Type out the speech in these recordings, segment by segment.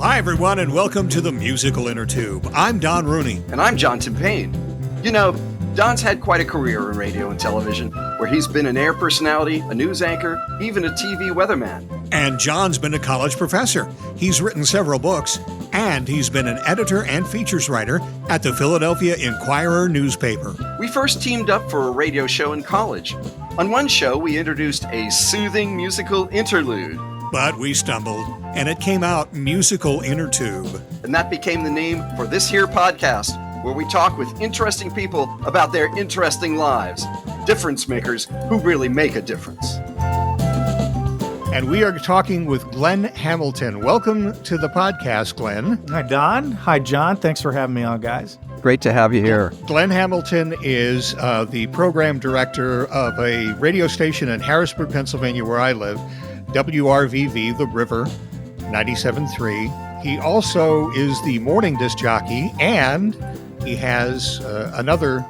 Hi, everyone, and welcome to the Musical Innertube. I'm Don Rooney. And I'm John Timpane. You know, Don's had quite a career in radio and television, where he's been an air personality, a news anchor, even a TV weatherman. And John's been a college professor. He's written several books, and he's been an editor and features writer at the Philadelphia Inquirer newspaper. We first teamed up for a radio show in college. On one show, we introduced a soothing musical interlude. But we stumbled, and it came out Musical Innertube. And that became the name for this here podcast, where we talk with interesting people about their interesting lives. Difference makers who really make a difference. And we are talking with Glenn Hamilton. Welcome to the podcast, Glenn. Hi, Don. Hi, John. Thanks for having me on, guys. Great to have you here. Glenn Hamilton is the program director of a radio station in Harrisburg, Pennsylvania, where I live, WRVV, The River, 97.3. He also is the morning disc jockey, and he has another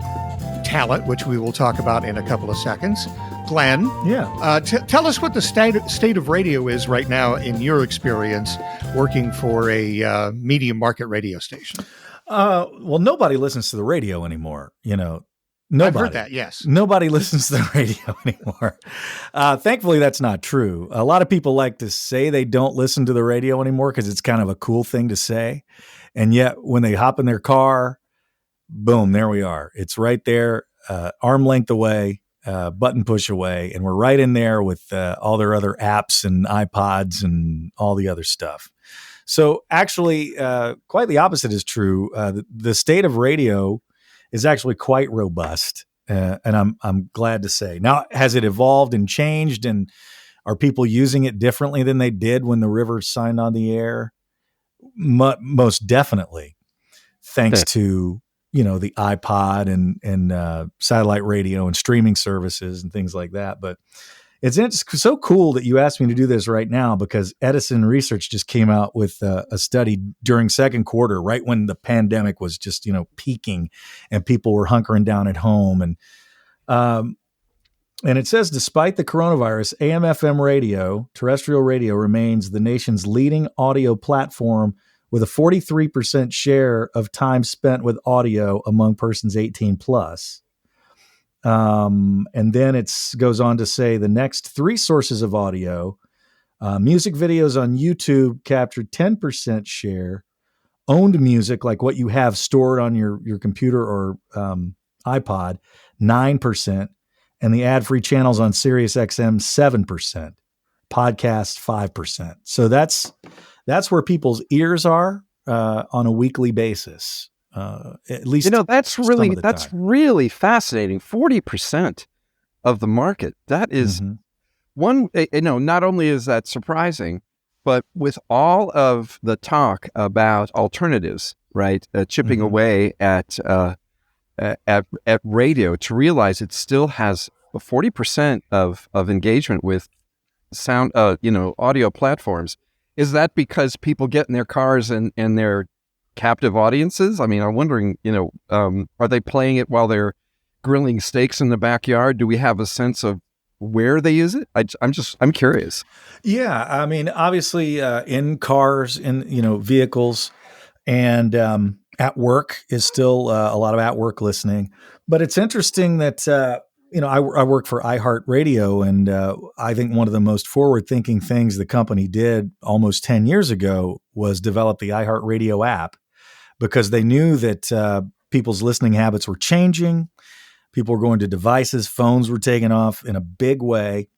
talent, which we will talk about in a couple of seconds. Glenn, tell us what the state of radio is right now in your experience working for a medium market radio station. Well, nobody listens to the radio anymore, you know. Nobody. I've heard that, yes. Nobody listens to the radio anymore. Thankfully, that's not true. A lot of people like to say they don't listen to the radio anymore because it's kind of a cool thing to say. And yet, when they hop in their car, boom, there we are. It's right there, arm length away, button push away. And we're right in there with all their other apps and iPods and all the other stuff. So actually, quite the opposite is true. The state of radio is actually quite robust, and I'm glad to say. Now, has it evolved and changed, and are people using it differently than they did when the River signed on the air? Most definitely, thanks to the iPod and satellite radio and streaming services and things like that. But it's so cool that you asked me to do this right now, because Edison Research just came out with a study during second quarter, right when the pandemic was just, peaking and people were hunkering down at home. And it says, despite the coronavirus, AM/FM radio, terrestrial radio, remains the nation's leading audio platform with a 43% share of time spent with audio among persons 18 plus. And then it goes on to say the next three sources of audio, music videos on YouTube captured 10% share, owned music, like what you have stored on your computer or iPod, 9%, and the ad-free channels on SiriusXM, 7%, podcasts, 5%. So that's where people's ears are on a weekly basis. At least that's really fascinating. 40% of the market. That is one. Not only is that surprising, but with all of the talk about alternatives, right, chipping away at radio, to realize it still has 40% of engagement with sound, audio platforms. Is that because people get in their cars and they're captive audiences? I mean, I'm wondering, are they playing it while they're grilling steaks in the backyard? Do we have a sense of where they use it? I'm curious. Yeah. I mean, obviously, in cars, in, vehicles, and at work is still a lot of at work listening. But it's interesting that, I work for iHeartRadio, and I think one of the most forward-thinking things the company did almost 10 years ago was develop the iHeartRadio app, because they knew that people's listening habits were changing. People were going to devices. Phones were taking off in a big way.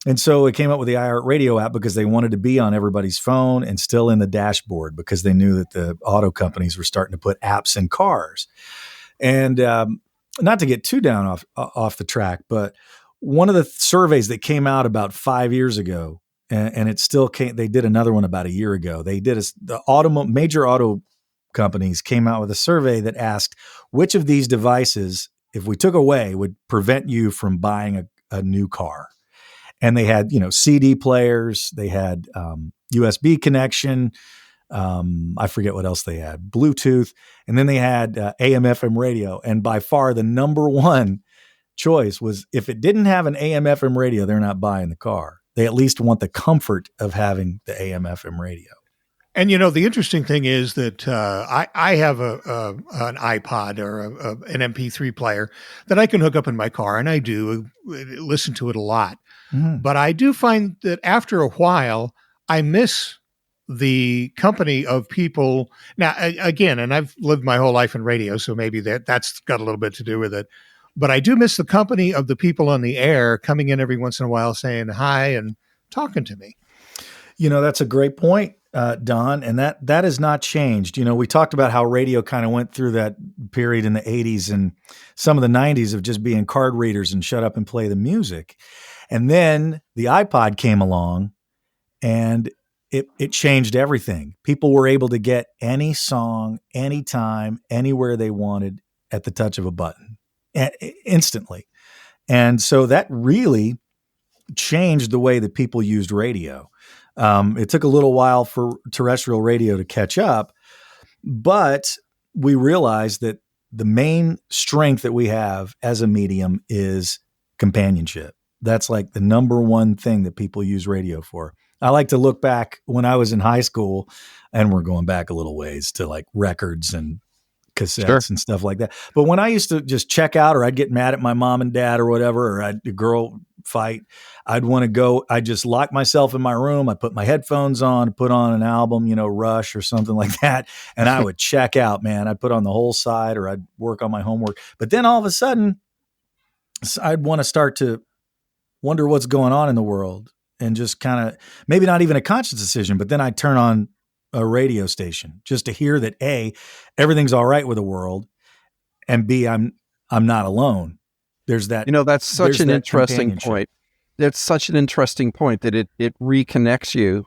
And so it came up with the iHeartRadio app because they wanted to be on everybody's phone and still in the dashboard, because they knew that the auto companies were starting to put apps in cars. And not to get too down off the track, but one of the surveys that came out about 5 years ago, and it still came, they did another one about a year ago. They did major auto companies came out with a survey that asked which of these devices, if we took away, would prevent you from buying a new car. And they had, CD players, they had USB connection. I forget what else they had, Bluetooth, and then they had AM/FM radio. And by far the number one choice was, if it didn't have an AM/FM radio, they're not buying the car. They at least want the comfort of having the AM/FM radio. And the interesting thing is that I have an iPod or an MP3 player that I can hook up in my car, and I do listen to it a lot. Mhm. But I do find that after a while, I miss the company of people. Now, again, and I've lived my whole life in radio, so maybe that's got a little bit to do with it. But I do miss the company of the people on the air coming in every once in a while saying hi and talking to me. That's a great point, Don, and that has not changed. We talked about how radio kind of went through that period in the 80s and some of the 90s of just being card readers and shut up and play the music. And then the iPod came along and it changed everything. People were able to get any song, anytime, anywhere they wanted at the touch of a button instantly. And so that really changed the way that people used radio. It took a little while for terrestrial radio to catch up, but we realized that the main strength that we have as a medium is companionship. That's like the number one thing that people use radio for. I like to look back when I was in high school, and we're going back a little ways to like records and cassettes and stuff like that. But when I used to just check out, or I'd get mad at my mom and dad or whatever, or a girl fight, I'd want to go, I'd just lock myself in my room. I'd put my headphones on, put on an album, Rush or something like that. And I would check out, man. I'd put on the whole side, or I'd work on my homework. But then all of a sudden I'd want to start to wonder what's going on in the world, and just kind of, maybe not even a conscious decision, but then I'd turn on a radio station just to hear that A, everything's all right with the world, and B, I'm not alone. There's that. That's such an interesting point. That's such an interesting point that it reconnects you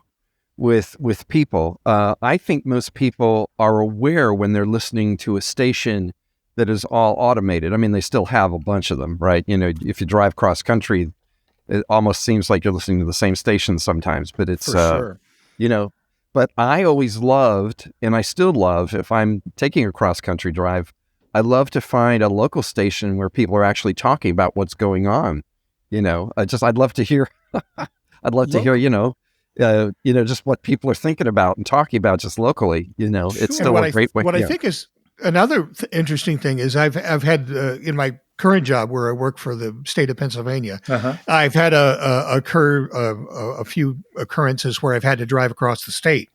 with people. I think most people are aware when they're listening to a station that is all automated. I mean, they still have a bunch of them, right? If you drive cross country, it almost seems like you're listening to the same station sometimes, but it's, for sure. But I always loved, and I still love, if I'm taking a cross country drive, I love to find a local station where people are actually talking about what's going on. I'd love to hear, just what people are thinking about and talking about just locally. It's still a great way. What I think is another interesting thing is I've had in my current job where I work for the state of Pennsylvania, I've had a few occurrences where I've had to drive across the state.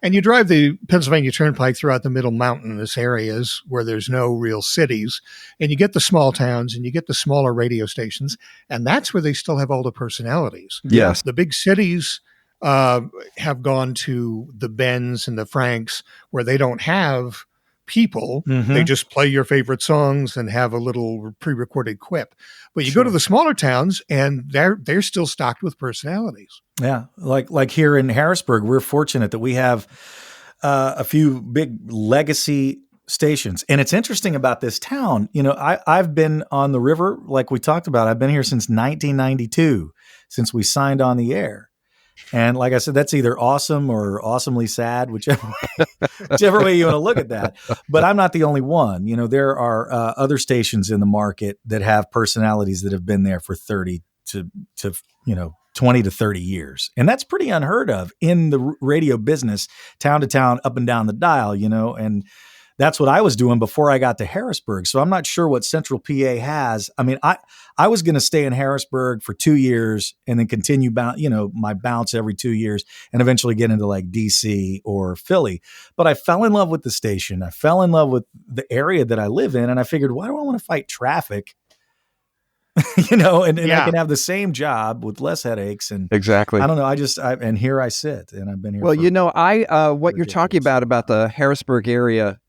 And you drive the Pennsylvania Turnpike throughout the middle mountainous areas where there's no real cities, and you get the small towns and you get the smaller radio stations, and that's where they still have all the personalities. Yes. The big cities have gone to the Bens and the Franks where they don't have people. Mm-hmm. They just play your favorite songs and have a little pre-recorded quip. But you go to the smaller towns and they're still stocked with personalities. Yeah. Like here in Harrisburg, we're fortunate that we have a few big legacy stations. And it's interesting about this town. I've been on the river, like we talked about. I've been here since 1992, since we signed on the air. And like I said, that's either awesome or awesomely sad, whichever way you want to look at that. But I'm not the only one. There are other stations in the market that have personalities that have been there for 30 to 20 to 30 years. And that's pretty unheard of in the radio business, town to town, up and down the dial, and that's what I was doing before I got to Harrisburg. So I'm not sure what Central PA has. I mean, I was going to stay in Harrisburg for 2 years and then continue my bounce every 2 years and eventually get into like DC or Philly. But I fell in love with the station. I fell in love with the area that I live in. And I figured, why do I want to fight traffic? And I can have the same job with less headaches. And exactly. I don't know. And here I sit, and I've been here. Well, what you're talking about the Harrisburg area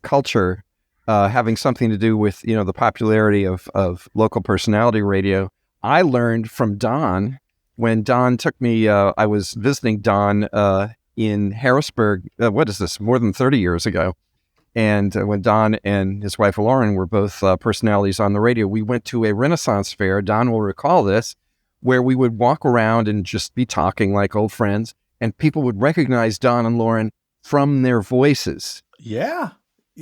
culture having something to do with the popularity of local personality radio. I learned from Don when Don took me. I was visiting Don in Harrisburg. What is this? More than 30 years ago. And when Don and his wife Lauren were both personalities on the radio, we went to a Renaissance fair. Don will recall this, where we would walk around and just be talking like old friends, and people would recognize Don and Lauren from their voices. Yeah.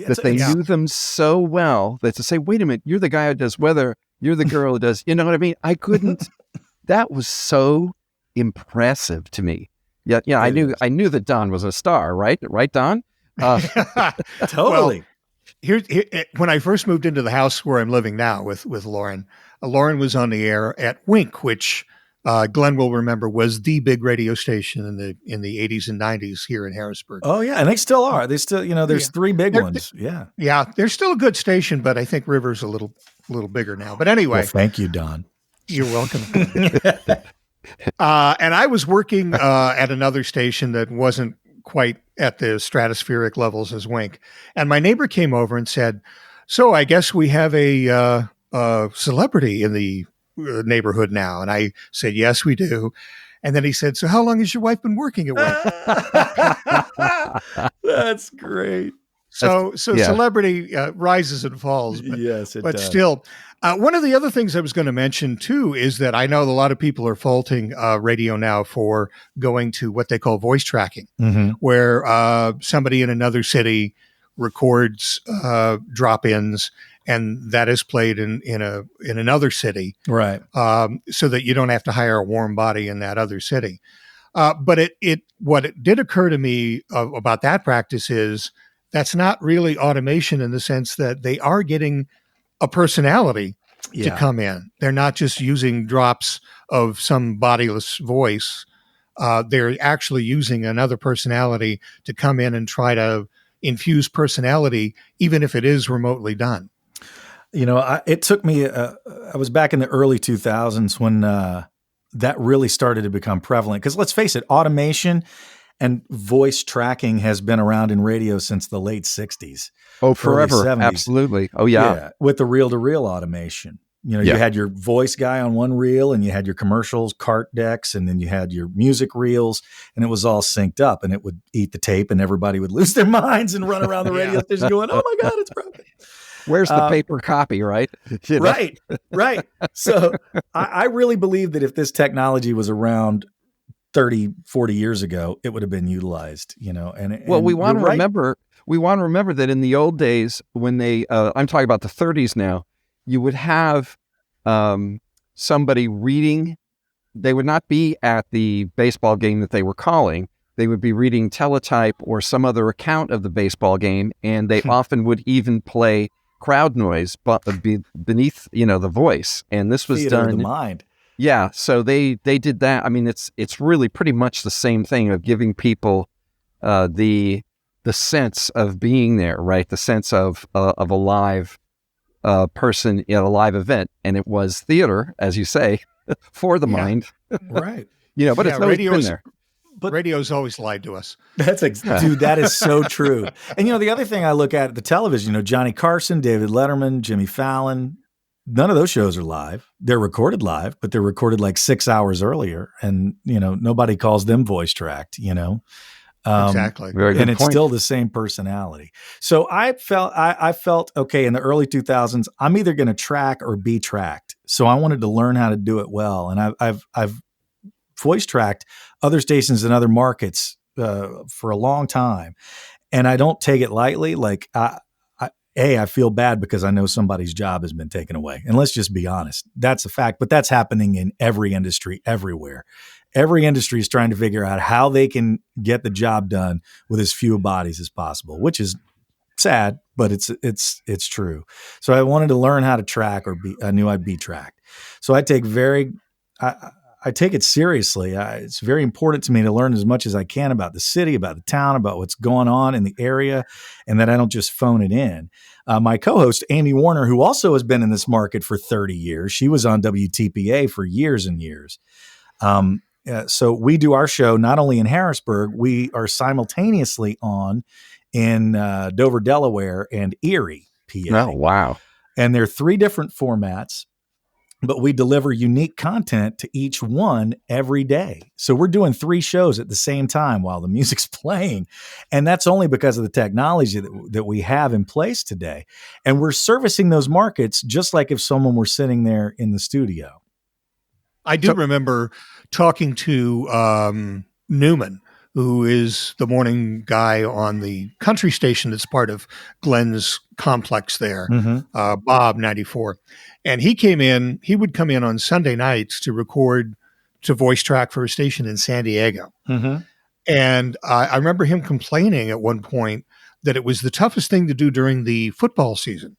That they knew them so well that to say, wait a minute, you're the guy who does weather, you're the girl who does, you know what I mean? I couldn't, that was so impressive to me Yeah, yeah. It is. I knew that Don was a star, right? Right, Don? Totally. When I first moved into the house where I'm living now with Lauren, Lauren was on the air at Wink, which Glenn will remember was the big radio station in the 80s and 90s here in Harrisburg. Oh yeah, and they still are. They still, there's Yeah. three big They're- ones. Yeah. Yeah, they're still a good station, but I think River's a little bigger now. But anyway, Well, thank you, Don. you're welcome. And I was working at another station that wasn't quite at the stratospheric levels as Wink. And my neighbor came over and said, "So I guess we have a celebrity in the neighborhood now." And I said, "Yes, we do." And then he said, "So how long has your wife been working at Wink?" That's great. So yeah. celebrity rises and falls. Yes, it But does. still, one of the other things I was going to mention too is that I know a lot of people are faulting radio now for going to what they call voice tracking, Mm-hmm. where somebody in another city records drop-ins, and that is played in another city, Right. so that you don't have to hire a warm body in that other city. But what it did occur to me about that practice is that's not really automation in the sense that they are getting a personality to come in. They're not just using drops of some bodiless voice. They're actually using another personality to come in and try to infuse personality, even if it is remotely done. It took me, I was back in the early 2000s when that really started to become prevalent. Because let's face it, automation and voice tracking has been around in radio since the late 60s. Oh, early forever. 70s. Absolutely. Oh, yeah. With the reel-to-reel automation. You had your voice guy on one reel, and you had your commercials, cart decks, and then you had your music reels, and it was all synced up, and it would eat the tape, and everybody would lose their minds and run around the radio station going, "Oh my God, it's broken." Where's the paper copy, right? Right. So I really believe that if this technology was around 30, 40 years ago, it would have been utilized, Well, we want to you're right. remember that in the old days when I'm talking about the 30s now, you would have somebody reading. They would not be at the baseball game that they were calling. They would be reading teletype or some other account of the baseball game, and they often would even play crowd noise beneath, the voice. And this was Theater of done. the mind. Yeah, so they did that. I mean, it's really pretty much the same thing of giving people the sense of being there, right? The sense of a live person in a live event, and it was theater, as you say, for the mind, Right? But it's always been there. But Radio's always lied to us. Dude, that is so true. And the other thing I look at the television, Johnny Carson, David Letterman, Jimmy Fallon. None of those shows are live. They're recorded live, but they're recorded like 6 hours earlier, and nobody calls them voice tracked. Exactly. Very good and it's point. still the same personality. So I felt okay in the early 2000s. I'm either going to track or be tracked. So I wanted to learn how to do it well, and I've voice tracked other stations in other markets for a long time, and I don't take it lightly. Like I feel bad because I know somebody's job has been taken away. And let's just be honest. That's a fact. But that's happening in every industry, everywhere. Every industry is trying to figure out how they can get the job done with as few bodies as possible, which is sad, but it's true. So I wanted to learn how to track, I knew I'd be tracked. So I take I take it seriously. It's very important to me to learn as much as I can about the city, about the town, about what's going on in the area, and that I don't just phone it in. My co-host, Amy Warner, who also has been in this market for 30 years, she was on WTPA for years and years. So we do our show not only in Harrisburg, we are simultaneously on in Dover, Delaware, and Erie, PA. Oh, wow. And there are 3 different formats, but we deliver unique content to each one every day. So we're doing 3 shows at the same time while the music's playing. And that's only because of the technology that we have in place today. And we're servicing those markets just like if someone were sitting there in the studio. I do remember talking to Newman, who is the morning guy on the country station that's part of Glenn's complex there, Bob 94. And he would come in on Sunday nights to record, to voice track for a station in San Diego. And I remember him complaining at one point that it was the toughest thing to do during the football season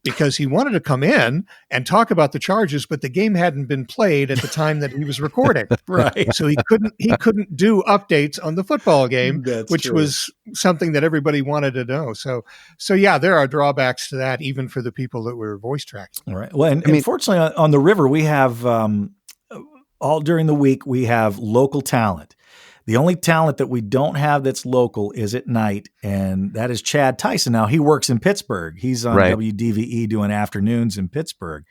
because he wanted to come in and talk about the Chargers, but the game hadn't been played at the time that he was recording. Right. So he couldn't do updates on the football game, That's which true. was something that everybody wanted to know. So yeah, there are drawbacks to that, even for the people that were voice tracking. All right. Well, and fortunately on the river, we have all during the week, we have local talent. The only talent that we don't have that's local is at night, and that is Chad Tyson. Now, he works in Pittsburgh. He's on WDVE doing afternoons in Pittsburgh.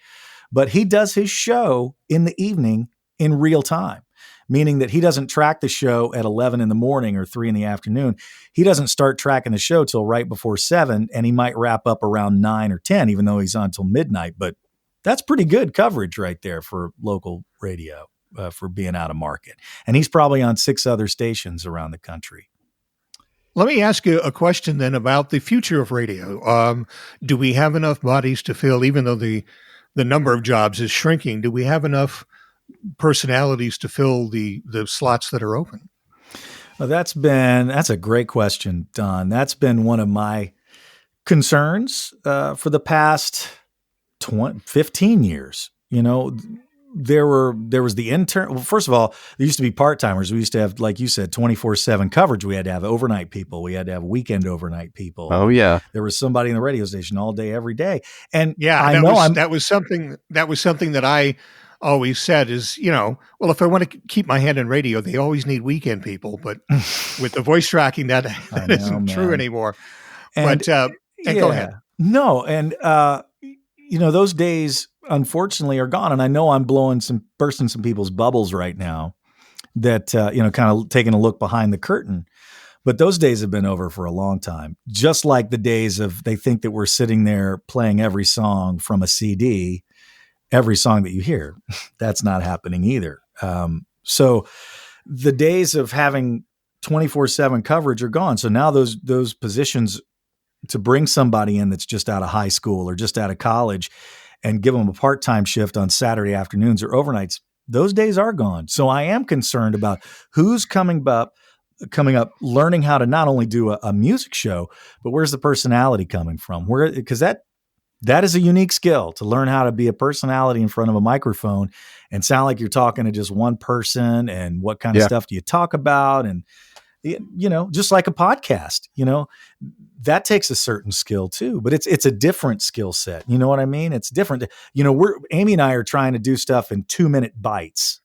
But he does his show in the evening in real time, meaning that he doesn't track the show at 11 in the morning or 3 in the afternoon. He doesn't start tracking the show till right before 7, and he might wrap up around 9 or 10, even though he's on till midnight. But that's pretty good coverage right there for local radio. For being out of market. And he's probably on 6 other stations around the country. Let me ask you a question then about the future of radio. Do we have enough bodies to fill, even though the number of jobs is shrinking, do we have enough personalities to fill the slots that are open? Well, that's a great question, Don. That's been one of my concerns for the past 15 years. You know, there was the intern. Well, first of all, there used to be part-timers. We used to have, like you said, 24/7 coverage. We had to have overnight people. We had to have weekend overnight people. Oh yeah. There was somebody in the radio station all day, every day. And yeah, that was something that I always said is, well, if I want to keep my hand in radio, they always need weekend people. But with the voice tracking, that isn't true anymore. And go ahead. No. And, those days, unfortunately, are gone. And I know I'm bursting some people's bubbles right now that, kind of taking a look behind the curtain. But those days have been over for a long time. Just like the days of they think that we're sitting there playing every song from a CD, every song that you hear. That's not happening either. So the days of having 24/7 coverage are gone. So now those positions to bring somebody in that's just out of high school or just out of college and give them a part-time shift on Saturday afternoons or overnights, those days are gone. So I am concerned about who's coming up, learning how to not only do a music show, but where's the personality coming from? Because that is a unique skill, to learn how to be a personality in front of a microphone and sound like you're talking to just one person, and what kind of stuff do you talk about? And, just like a podcast, that takes a certain skill too, but it's a different skill set. You know what I mean? It's different. Amy and I are trying to do stuff in 2-minute bites.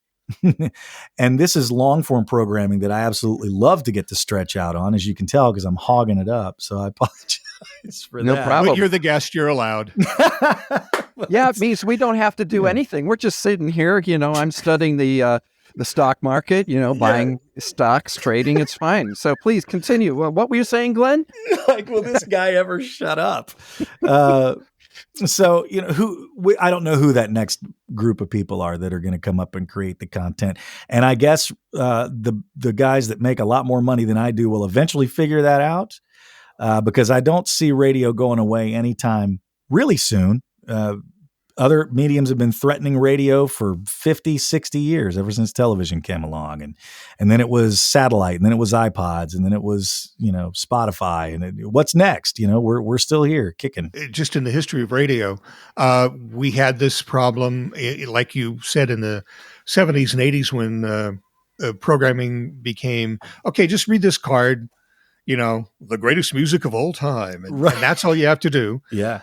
And this is long form programming that I absolutely love to get to stretch out on, as you can tell, because I'm hogging it up. So I apologize for that. No problem. But you're the guest, you're allowed. Yeah, it means we don't have to do anything. We're just sitting here, I'm studying the stock market, buying stocks, trading. It's fine. So please continue. Well, what were you saying, Glenn? Will this guy ever shut up? So, I don't know who that next group of people are that are going to come up and create the content. And I guess the guys that make a lot more money than I do will eventually figure that out, because I don't see radio going away anytime really soon. Other mediums have been threatening radio for 50, 60 years, ever since television came along. And then it was satellite, and then it was iPods, and then it was, Spotify. And what's next? We're still here kicking. Just in the history of radio, we had this problem, like you said, in the 70s and 80s when programming became, okay, just read this card, the greatest music of all time. And that's all you have to do. Yeah.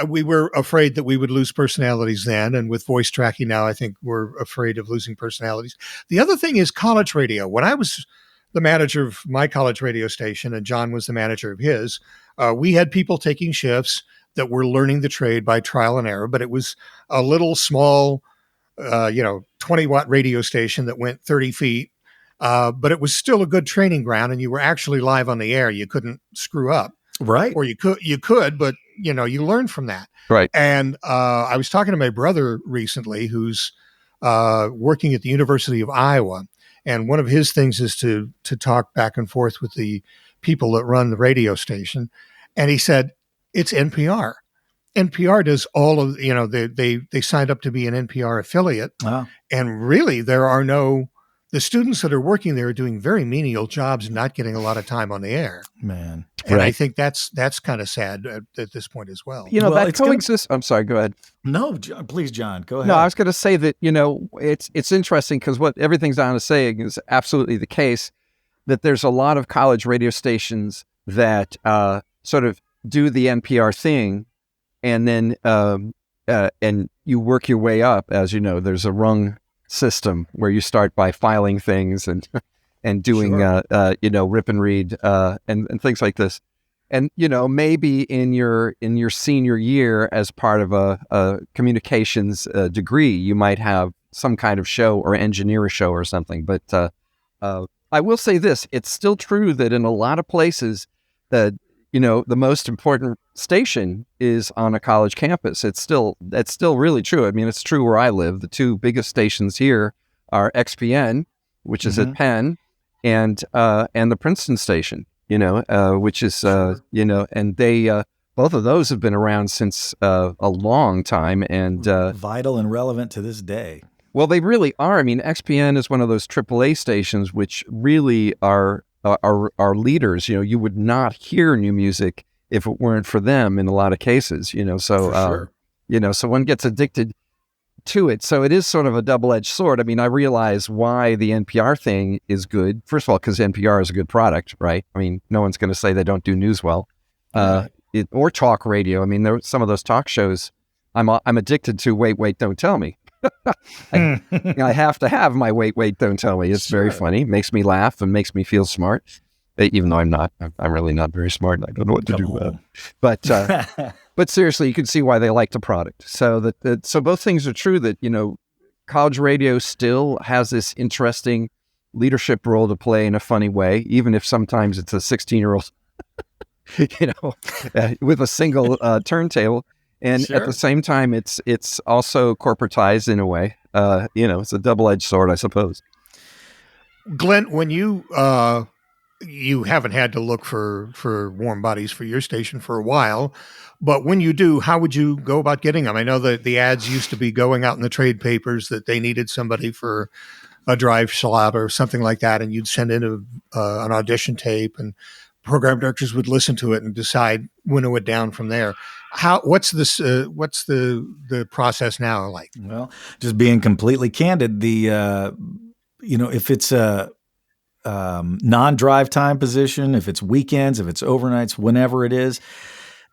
We were afraid that we would lose personalities then. And with voice tracking now, I think we're afraid of losing personalities. The other thing is college radio. When I was the manager of my college radio station and John was the manager of his, we had people taking shifts that were learning the trade by trial and error, but it was a little small, 20-watt radio station that went 30 feet. But it was still a good training ground, and you were actually live on the air. You couldn't screw up, right? Or you could, but you learned from that, right? And I was talking to my brother recently, who's working at the University of Iowa, and one of his things is to talk back and forth with the people that run the radio station, and he said it's NPR. NPR does all of they signed up to be an NPR affiliate, wow. And really there are no the students that are working there are doing very menial jobs and not getting a lot of time on the air. Man. And I think that's kind of sad at this point as well. You know, Well, that coexists. I'm sorry, go ahead. No, please, John, go ahead. No, I was going to say that, you know, it's interesting because what everything Don is saying is absolutely the case, that there's a lot of college radio stations that sort of do the NPR thing, and then and you work your way up. As you know, there's a rung system where you start by filing things and doing you know, rip and read and things like this. And, you know, maybe in your senior year, as part of a communications degree, you might have some kind of show or engineer a show or something. But I will say this: it's still true that in a lot of places, that, you know, the most important station is on a college campus. That's still really true. I mean, it's true where I live. The two biggest stations here are XPN, which is at Penn, and the Princeton station. You know, which is, you know, and they, both of those have been around since a long time, and vital and relevant to this day. Well, they really are. I mean, XPN is one of those AAA stations which really are leaders. You know, you would not hear new music if it weren't for them in a lot of cases. You know, so sure. You know, so one gets addicted to it. So it is sort of a double-edged sword. I mean, I realize why the NPR thing is good. First of all, because NPR is a good product, right? I mean, no one's going to say they don't do news well, or talk radio. I mean, there some of those talk shows. I'm addicted to. Wait, don't tell me. I have to have my wait, don't tell me. It's very funny. Makes me laugh and makes me feel smart. Even though I'm not. I'm really not very smart. And I don't know what to do with it. But seriously, you can see why they like the product. So so both things are true. That, you know, college radio still has this interesting leadership role to play in a funny way, even if sometimes it's a 16-year-old, you know, with a single turntable. And at the same time, it's also corporatized in a way. You know, it's a double-edged sword, I suppose. Glenn, when you haven't had to look for warm bodies for your station for a while, but when you do, how would you go about getting them? I know that the ads used to be going out in the trade papers that they needed somebody for a drive slot or something like that, and you'd send in an audition tape, and program directors would listen to it and decide, winnow it down from there. What's the process now like? Well, just being completely candid, the you know, if it's a non-drive time position, if it's weekends, if it's overnights, whenever it is,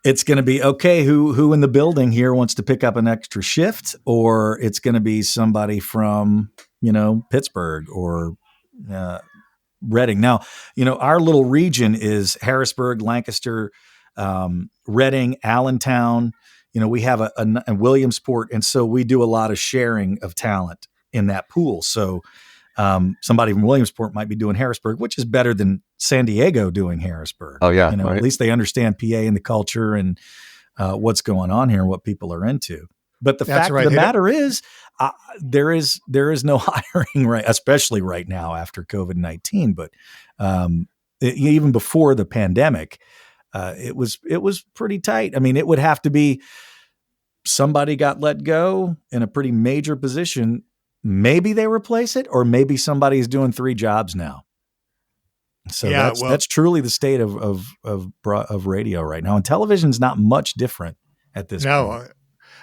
it's going to be, okay, who in the building here wants to pick up an extra shift, or it's going to be somebody from, you know, Pittsburgh or Reading. Now, you know, our little region is Harrisburg, Lancaster, Reading, Allentown. You know, we have a Williamsport, and so we do a lot of sharing of talent in that pool. So somebody from Williamsport might be doing Harrisburg, which is better than San Diego doing Harrisburg. Oh yeah, you know, right. At least they understand PA and the culture and what's going on here and what people are into. But the fact of the matter is, there is no hiring, right, especially right now after COVID-19. But even before the pandemic, it was pretty tight. I mean, it would have to be somebody got let go in a pretty major position. Maybe they replace it, or maybe somebody is doing 3 jobs now. So that's truly the state of radio right now. And television's not much different at this point. No,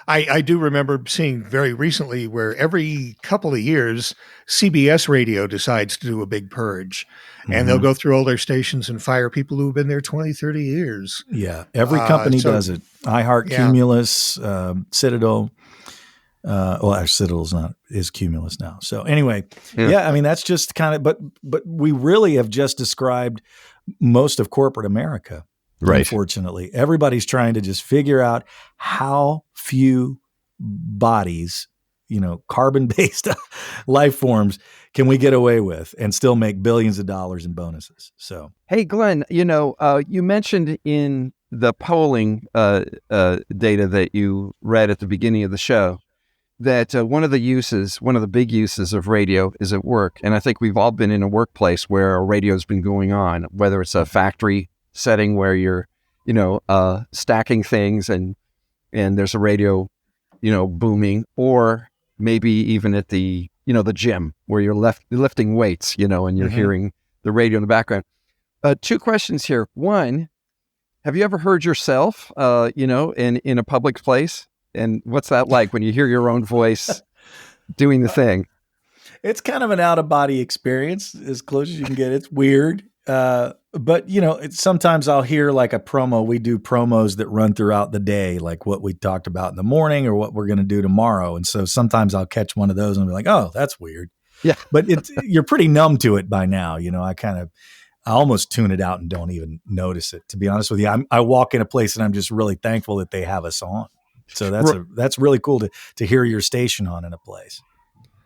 I do remember seeing very recently where every couple of years, CBS Radio decides to do a big purge, and they'll go through all their stations and fire people who have been there 20, 30 years. Yeah. Every company does it. iHeart, Cumulus, Citadel. Well, Citadel is Cumulus now. So anyway, I mean, that's just kind of, but we really have just described most of corporate America. Right. Unfortunately, everybody's trying to just figure out how few bodies, you know, carbon-based life forms can we get away with and still make billions of dollars in bonuses. So, hey, Glenn, you know, you mentioned in the polling data that you read at the beginning of the show that one of the big uses of radio is at work. And I think we've all been in a workplace where a radio's been going on, whether it's a factory setting where you're, you know, stacking things and there's a radio, you know, booming, or maybe even at the the gym where you're lifting weights, and you're hearing the radio in the background. Two questions here. One, have you ever heard yourself, in a public place? And what's that like when you hear your own voice doing the thing? It's kind of an out of body experience, as close as you can get. It's weird. But sometimes I'll hear like a promo. We do promos that run throughout the day, like what we talked about in the morning or what we're going to do tomorrow. And so sometimes I'll catch one of those and be like, oh, that's weird. Yeah. But you're pretty numb to it by now. I almost tune it out and don't even notice it, to be honest with you. I walk in a place and I'm just really thankful that they have us on. So that's really cool to hear your station on in a place.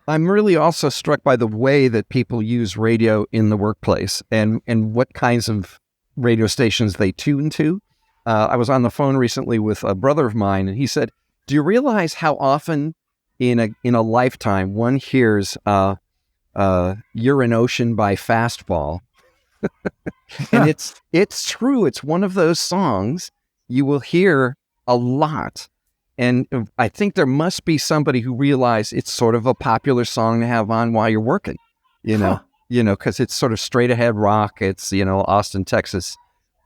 I'm really also struck by the way that people use radio in the workplace and what kinds of radio stations they tune to. I was on the phone recently with a brother of mine, and he said, do you realize how often in a lifetime one hears You're an Ocean by Fastball? And it's true. It's one of those songs you will hear a lot. And I think there must be somebody who realized it's sort of a popular song to have on while you're working, because it's sort of straight ahead rock. It's, Austin, Texas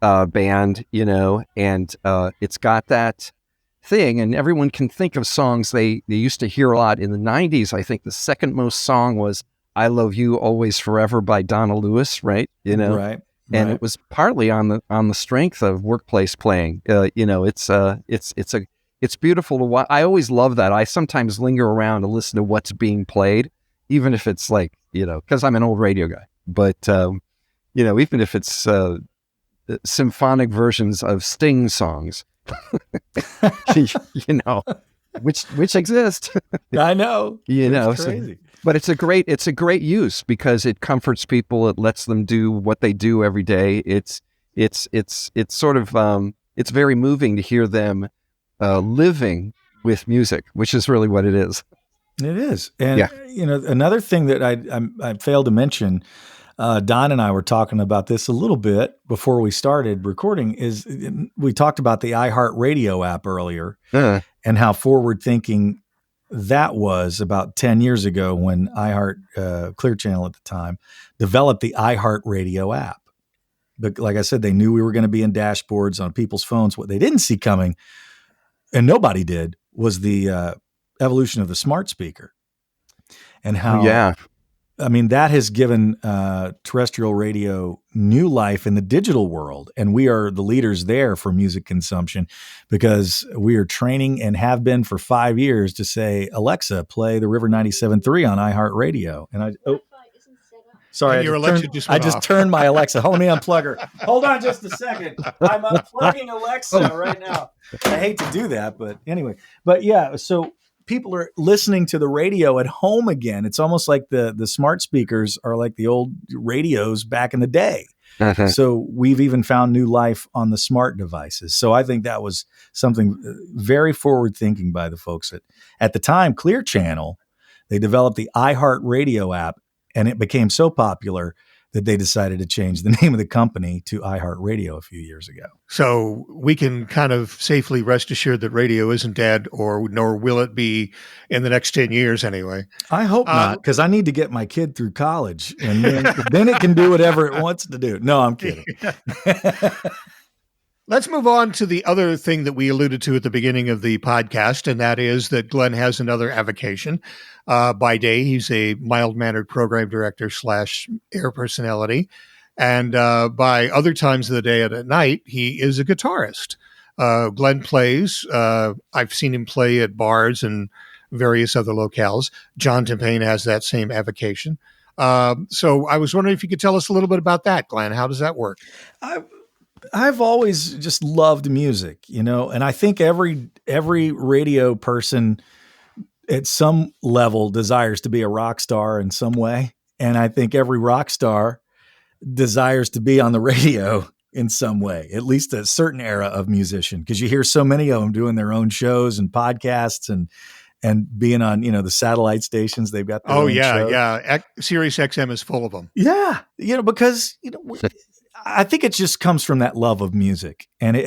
band, and it's got that thing. And everyone can think of songs they used to hear a lot in the 90s. I think the second most song was I Love You Always Forever by Donna Lewis, right? Right. And it was partly on the strength of workplace playing. It's beautiful to watch. I always love that. I sometimes linger around to listen to what's being played, even if it's like, because I'm an old radio guy. But, even if it's symphonic versions of Sting songs, which exist. I know. It's crazy. But it's a great use because it comforts people. It lets them do what they do every day. It's sort of, it's very moving to hear them living with music, which is really what it is. It is. And, another thing that I failed to mention, Don and I were talking about this a little bit before we started recording, is we talked about the iHeartRadio app earlier and how forward thinking that was about 10 years ago when iHeart Clear Channel at the time developed the iHeartRadio app. But like I said, they knew we were going to be in dashboards on people's phones. What they didn't see coming, and nobody did, was the evolution of the smart speaker and how, that has given terrestrial radio new life in the digital world. And we are the leaders there for music consumption because we are training and have been for 5 years to say, Alexa, play the River 97.3 on iHeartRadio. And sorry, I just turned my Alexa. Hold me unplug her. Hold on just a second. I'm unplugging Alexa right now. I hate to do that, but anyway. But yeah, so people are listening to the radio at home again. It's almost like the smart speakers are like the old radios back in the day. Uh-huh. So we've even found new life on the smart devices. So I think that was something very forward thinking by the folks at the time, Clear Channel. They developed the iHeartRadio app, and it became so popular that they decided to change the name of the company to iHeartRadio a few years ago. So we can kind of safely rest assured that radio isn't dead, nor will it be in the next 10 years anyway. I hope not, because I need to get my kid through college, and then it can do whatever it wants to do. No, I'm kidding. Let's move on to the other thing that we alluded to at the beginning of the podcast, and that is that Glenn has another avocation. By day, he's a mild-mannered program director / air personality. And by other times of the day and at night, he is a guitarist. Glenn plays. I've seen him play at bars and various other locales. John Tempane has that same avocation. So I was wondering if you could tell us a little bit about that, Glenn. How does that work? I've always just loved music, and I think every radio person at some level desires to be a rock star in some way. And I think every rock star desires to be on the radio in some way, at least a certain era of musician, because you hear so many of them doing their own shows and podcasts and being on, the satellite stations. They've got their own shows. Yeah. Sirius XM is full of them. Yeah. Because, I think it just comes from that love of music. And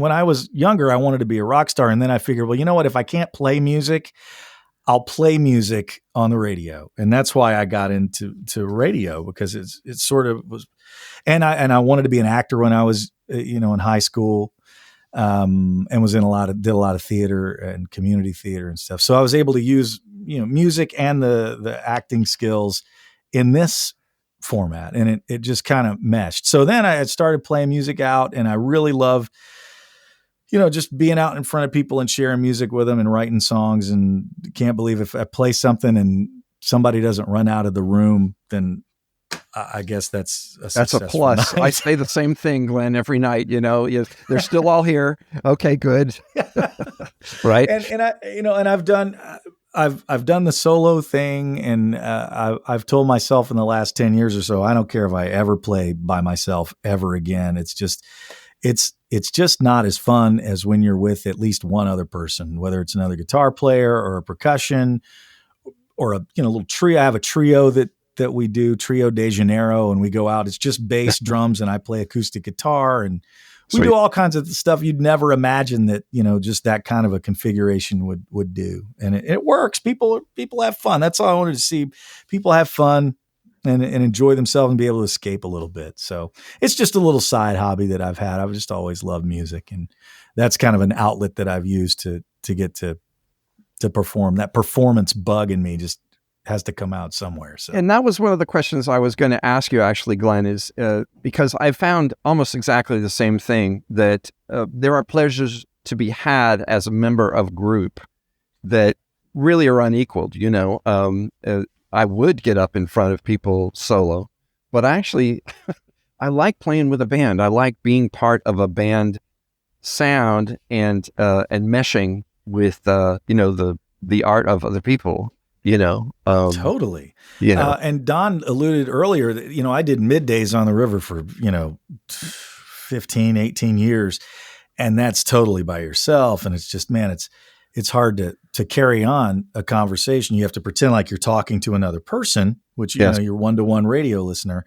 when I was younger, I wanted to be a rock star. And then I figured, well, you know what? If I can't play music, I'll play music on the radio, and that's why I got into radio, because it sort of was, and I wanted to be an actor when I was in high school, and did a lot of theater and community theater and stuff. So I was able to use music and the acting skills in this format, and it just kind of meshed. So then I had started playing music out, and I really love just being out in front of people and sharing music with them and writing songs. And can't believe if I play something and somebody doesn't run out of the room, then I guess that's a plus. I say the same thing, Glenn, every night. They're still all here. Okay, good. Right. And I've done the solo thing, and I've told myself in the last 10 years or so, I don't care if I ever play by myself ever again. It's just not as fun as when you're with at least one other person, whether it's another guitar player or a percussion or a little trio. I have a trio that we do, Trio de Janeiro, and we go out. It's just bass, drums, and I play acoustic guitar, and we do all kinds of stuff you'd never imagine that just that kind of a configuration would do, and it works. People have fun. That's all I wanted to see. People have fun and enjoy themselves and be able to escape a little bit. So it's just a little side hobby that I've had. I've just always loved music, and that's kind of an outlet that I've used to get to perform. That performance bug in me just has to come out somewhere. So, and that was one of the questions I was going to ask you, actually, Glenn, is because I found almost exactly the same thing, that there are pleasures to be had as a member of a group that really are unequaled. I would get up in front of people solo, but actually I like playing with a band. I like being part of a band sound and meshing with the art of other people. Totally. And Don alluded earlier that, I did middays on the river for, 15, 18 years, and that's totally by yourself. And it's just, man, it's hard to carry on a conversation. You have to pretend like you're talking to another person, which, you're one-to-one radio listener.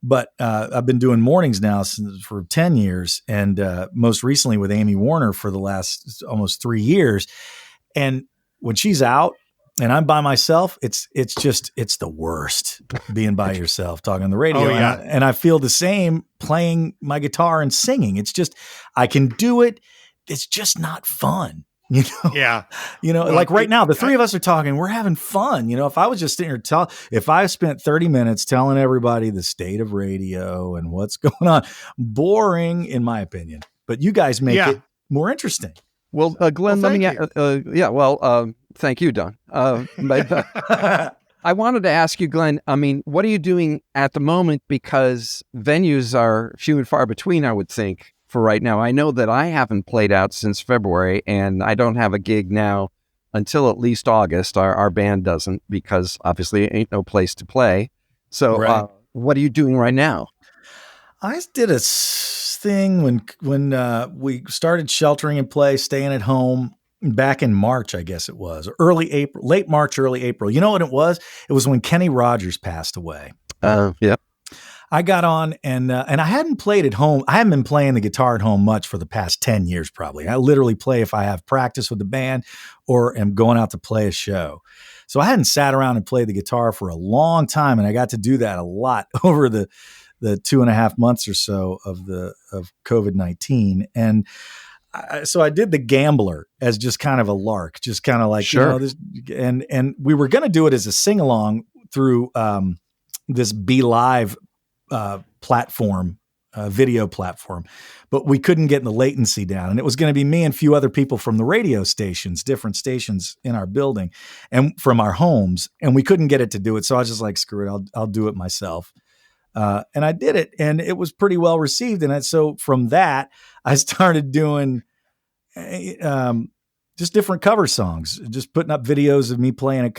But I've been doing mornings now for 10 years, and most recently with Amy Warner for the last almost 3 years. And when she's out and I'm by myself, it's the worst being by yourself talking on the radio. Oh, yeah. And I feel the same playing my guitar and singing. It's just, I can do it. It's just not fun. Yeah. Well, like right now, the three of us are talking, we're having fun. If I was just sitting here if I spent 30 minutes telling everybody the state of radio and what's going on, boring in my opinion, but you guys make it more interesting. Well, Glenn, let me, thank you, Don. But I wanted to ask you, Glenn, what are you doing at the moment? Because venues are few and far between, I would think, for right now. I know that I haven't played out since February, and I don't have a gig now until at least August. Our band doesn't, because obviously it ain't no place to play. So what are you doing right now? I did a thing when we started sheltering in place, staying at home back in March, I guess it was, early April, late March, early April. You know what it was? It was when Kenny Rogers passed away. Yep. I got on and I hadn't played at home. I haven't been playing the guitar at home much for the past 10 years, probably. I literally play if I have practice with the band or am going out to play a show. So I hadn't sat around and played the guitar for a long time. And I got to do that a lot over the 2.5 months or so of COVID-19. And so I did the Gambler as just kind of a lark, just kind of like, sure. And we were going to do it as a sing along through this Be Live platform, video platform, but we couldn't get the latency down. And it was going to be me and a few other people from the radio stations, different stations in our building and from our homes. And we couldn't get it to do it. So I was just like, screw it. I'll do it myself. And I did it, and it was pretty well received. And so from that, I started doing just different cover songs, just putting up videos of me playing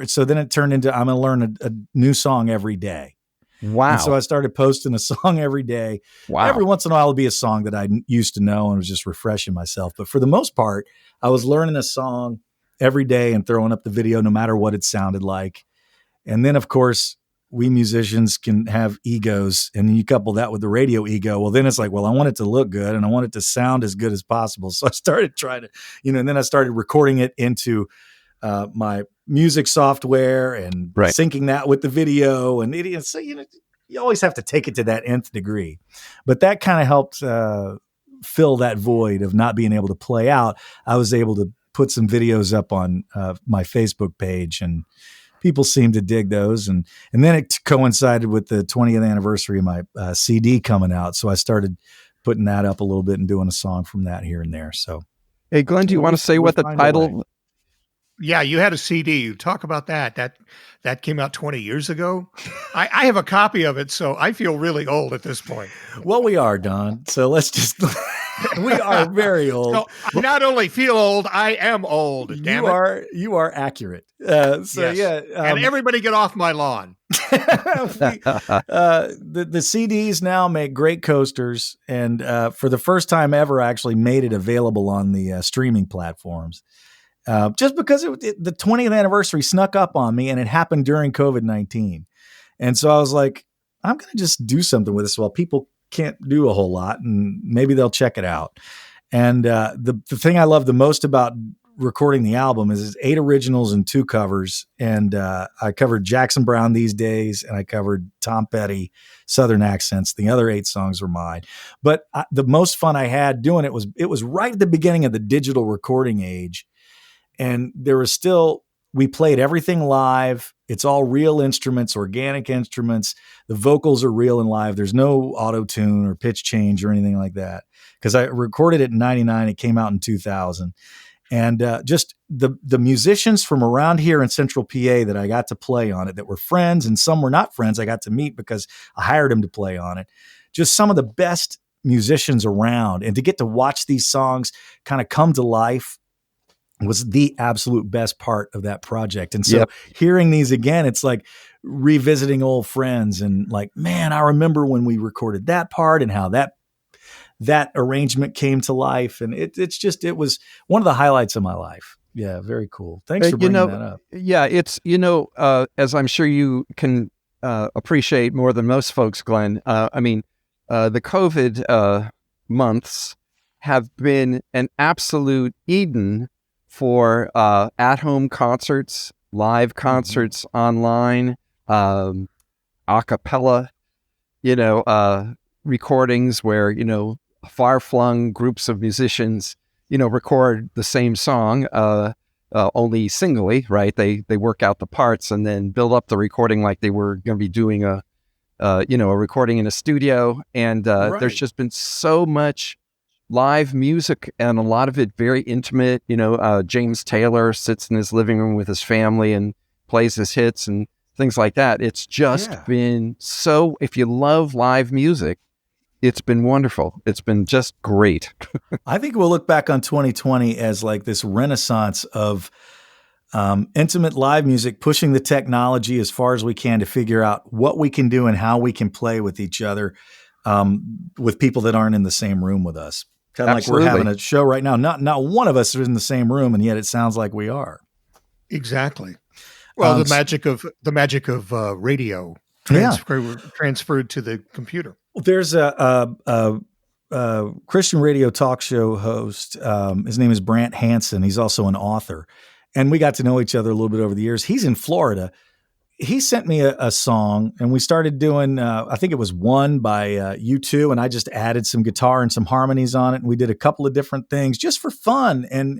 so then it turned into, I'm going to learn a new song every day. Wow. And so I started posting a song every day. Wow. Every once in a while it'll be a song that I used to know and was just refreshing myself. But for the most part, I was learning a song every day and throwing up the video no matter what it sounded like. And then, of course, we musicians can have egos, and you couple that with the radio ego. Well, then it's like, well, I want it to look good and I want it to sound as good as possible. So I started trying to, and then I started recording it into my music software and Right. syncing that with the video. And so, you always have to take it to that nth degree. But that kind of helped fill that void of not being able to play out. I was able to put some videos up on my Facebook page, and people seem to dig those. And then it coincided with the 20th anniversary of my CD coming out. So I started putting that up a little bit and doing a song from that here and there. So, Hey, Glenn, do you want to say what the title? Yeah, you had a CD. You talk about that. That came out 20 years ago. I have a copy of it, so I feel really old at this point. Well, we are, Don. So let's just we are very old. So I not only feel old, I am old. Damn it. You are accurate. Yes. And everybody get off my lawn. The CDs now make great coasters, and for the first time ever, actually made it available on the streaming platforms. Just because the 20th anniversary snuck up on me, and it happened during COVID-19. And so I was like, I'm going to just do something with this while people can't do a whole lot, and maybe they'll check it out. And the thing I love the most about recording the album is it's 8 originals and 2 covers. And I covered Jackson Browne, These Days, and I covered Tom Petty, Southern Accents. The other 8 songs were mine. But the most fun I had doing it was right at the beginning of the digital recording age. And there was still, we played everything live. It's all real instruments, organic instruments. The vocals are real and live. There's no auto-tune or pitch change or anything like that. Because I recorded it in 99. It came out in 2000. And just the musicians from around here in Central PA that I got to play on it that were friends, and some were not friends I got to meet because I hired them to play on it. Just some of the best musicians around. And to get to watch these songs kind of come to life was the absolute best part of that project. And so hearing these again, it's like revisiting old friends and like, man, I remember when we recorded that part and how that arrangement came to life. And it was one of the highlights of my life. Yeah. Very cool. Thanks for bringing that up. Yeah. It's, as I'm sure you can appreciate more than most folks, Glenn, the COVID months have been an absolute Eden for at-home concerts, live concerts online, a cappella, recordings where, far-flung groups of musicians, record the same song, only singly, right? They work out the parts and then build up the recording like they were going to be doing a recording in a studio. And there's just been so much live music, and a lot of it very intimate. James Taylor sits in his living room with his family and plays his hits and things like that. It's just been so, if you love live music, it's been wonderful. It's been just great. I think we'll look back on 2020 as like this renaissance of intimate live music, pushing the technology as far as we can to figure out what we can do and how we can play with each other, with people that aren't in the same room with us. Kind of like we're having a show right now. Not one of us is in the same room, and yet it sounds like we are. Exactly. Well, the magic of radio transferred to the computer. There's a Christian radio talk show host. His name is Brant Hansen. He's also an author, and we got to know each other a little bit over the years. He's in Florida. He sent me a song, and we started doing, I think it was One by U2, and I just added some guitar and some harmonies on it, and we did a couple of different things just for fun, and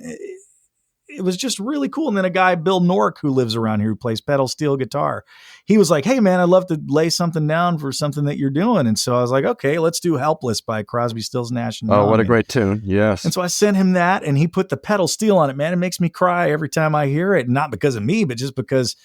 it was just really cool. And then a guy, Bill Nork, who lives around here, who plays pedal steel guitar, he was like, hey, man, I'd love to lay something down for something that you're doing. And so I was like, okay, let's do Helpless by Crosby, Stills, Nash & Young. Oh, what a great tune. Yes. And so I sent him that, and he put the pedal steel on it. Man, it makes me cry every time I hear it, not because of me, but just because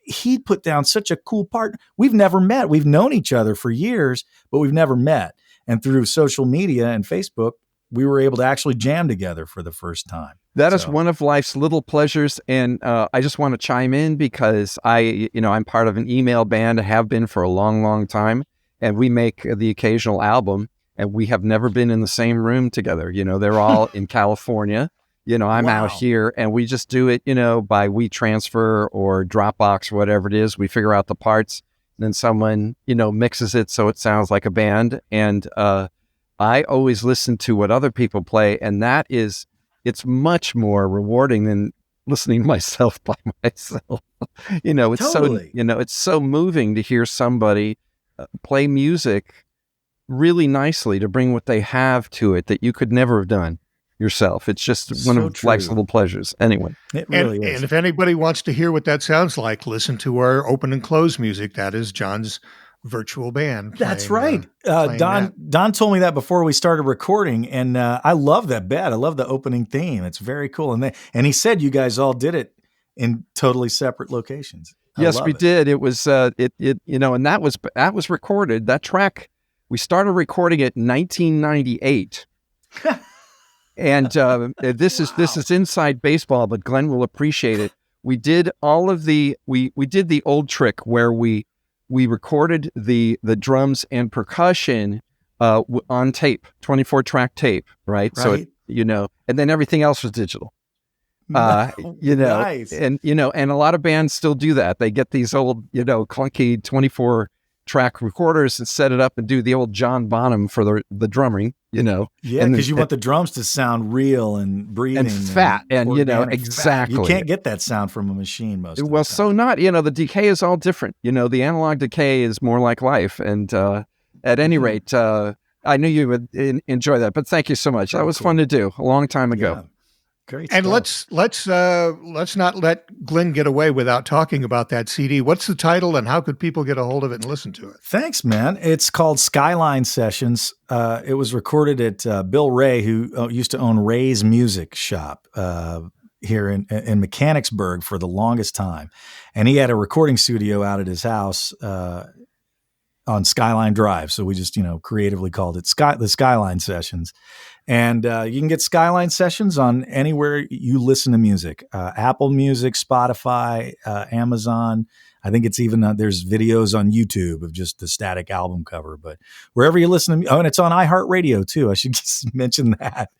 he put down such a cool part. We've never met. We've known each other for years, but we've never met. And through social media and Facebook, we were able to actually jam together for the first time. That is one of life's little pleasures. And I just want to chime in because I'm part of an email band. I have been for a long, long time. And we make the occasional album, and we have never been in the same room together. They're all in California. I'm out here, and we just do it, by WeTransfer or Dropbox, whatever it is. We figure out the parts, and then someone, mixes it so it sounds like a band. And I always listen to what other people play, and it's much more rewarding than listening to myself by myself. It's Totally. it's so moving to hear somebody play music really nicely to bring what they have to it that you could never have done yourself. It's just one So of life's true. little pleasures. Anyway, It really And is. if anybody wants to hear what that sounds like, listen to our open and close music. That is John's virtual band. That's playing, right. playing Don that. Don told me that before we started recording, and I love that bed. I love the opening theme. It's very cool. And he said you guys all did it in totally separate locations. I yes, love we it. did. It was and that was recorded. That track, we started recording it in 1998. And this is inside baseball, but Glenn will appreciate it. We did all of we did the old trick where we recorded the drums and percussion on tape, 24-track tape, right? So Right. and then everything else was digital. Nice. And a lot of bands still do that. They get these old, clunky 24-track recorders and set it up and do the old John Bonham for the drumming, Yeah, and because you want the drums to sound real and breathing and fat and organic fat. exactly. You can't get that sound from a machine most of the Well, time. so not, the decay is all different. The analog decay is more like life. And at any rate, I knew you would enjoy that. But thank you so much. That was fun to do a long time ago. Yeah. Great And stuff. let's not let Glenn get away without talking about that CD. What's the title, and how could people get a hold of it and listen to it? Thanks, man. It's called Skyline Sessions. It was recorded at Bill Ray, who used to own Ray's Music Shop here in Mechanicsburg for the longest time. And he had a recording studio out at his house on Skyline Drive. So we just, creatively called it the Skyline Sessions. And you can get Skyline Sessions on anywhere you listen to music, Apple Music, Spotify, Amazon. I think it's even there's videos on YouTube of just the static album cover. But wherever you listen to and it's on iHeartRadio too. I should just mention that.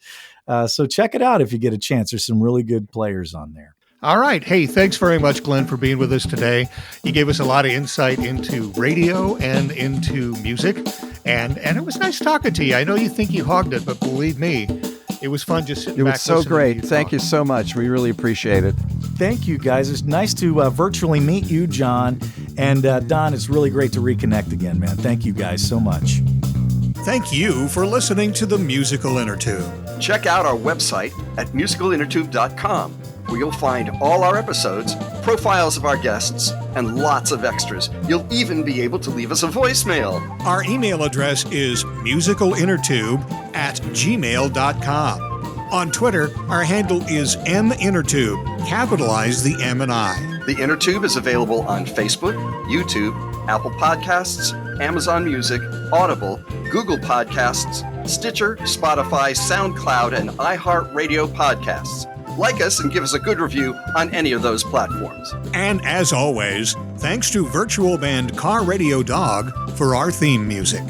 So check it out if you get a chance. There's some really good players on there. All right. Hey, thanks very much, Glenn, for being with us today. You gave us a lot of insight into radio and into music, and it was nice talking to you. I know you think you hogged it, but believe me, it was fun just sitting It back. was so listening to great. you Thank talk. you so much. We really appreciate it. Thank you, guys. It's nice to virtually meet you, John. And Don, it's really great to reconnect again, man. Thank you guys so much. Thank you for listening to the Musical Innertube. Check out our website at musicalinnertube.com, where you'll find all our episodes, profiles of our guests, and lots of extras. You'll even be able to leave us a voicemail. Our email address is musicalinnertube@gmail.com. On Twitter, our handle is minnertube. Capitalize the M and I. The Innertube is available on Facebook, YouTube, Apple Podcasts, Amazon Music, Audible, Google Podcasts, Stitcher, Spotify, SoundCloud, and iHeartRadio podcasts. Like us and give us a good review on any of those platforms. And as always, thanks to virtual band Car Radio Dog for our theme music.